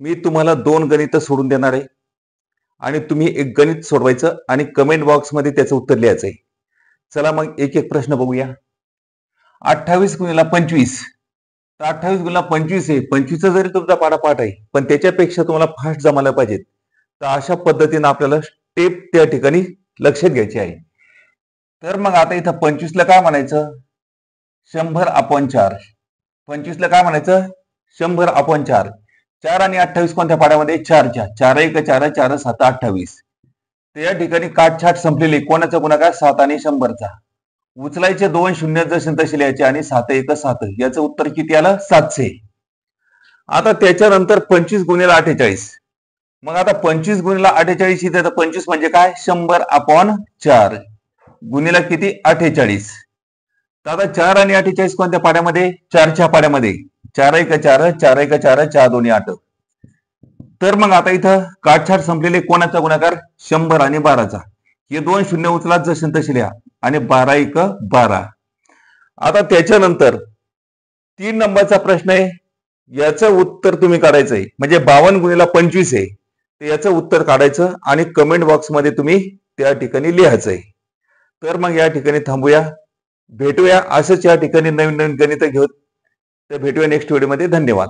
मी तुम्हाला दोन गणित सोडून देणार आहे आणि तुम्ही एक गणित सोडवायचं आणि कमेंट बॉक्समध्ये त्याचं उत्तर लिहायचं आहे. चला मग एक एक प्रश्न बघूया. 28 गुणिले 25. तर 28 गुणिले 25 आहे. 25चा जरी तुमचा पाढापाठ आहे, पण त्याच्यापेक्षा तुम्हाला फास्ट जमायला पाहिजे. तर अशा पद्धतीने आपल्याला स्टेप त्या ठिकाणी लक्षात घ्यायची आहे. तर मग आता इथं 25ला काय म्हणायचं? 100/4. 25ला काय म्हणायचं? 100/4. 4 आणि 28 कोणत्या पाड्यामध्ये? 4च्या. 4 1 4 4 7 28. तर या ठिकाणी काटछाट संपलेली. कोणाचा गुणाकार? 7 आणि 100चा. उचलायचे 2 शून्य जसे तसे लिहायचे आणि 7 1 7. याचं उत्तर किती आलं? 700. आता त्याच्यानंतर 25 गुणिले 48. मग आता 25 गुणिले 48 इथे तर 25 म्हणजे काय? 100/4 गुणिले किती? 48. तर आता 4 आणि 48 कोणत्या पाड्यामध्ये? 4च्या पाड्यामध्ये. 4 1 4 4 1 4 4 2 8. तर मग आता इथं काटछाट संपलेले. कोणाचा गुणाकार? 100 आणि 12चा. हे 2 शून्य उचला जसे तसे लिहा आणि 12 1 12. आता त्याच्यानंतर 3 नंबरचा प्रश्न आहे. याचं उत्तर तुम्ही काढायचंय. म्हणजे 52 गुणिले 25 आहे. तर याचं उत्तर काढायचं आणि कमेंट बॉक्समध्ये तुम्ही त्या ठिकाणी लिहायचंय. तर मग या ठिकाणी थांबूया. भेटूया असंच या ठिकाणी नवीन नवीन गणित घेऊन. तर भेटूया नेक्स्ट व्हिडिओमध्ये. धन्यवाद.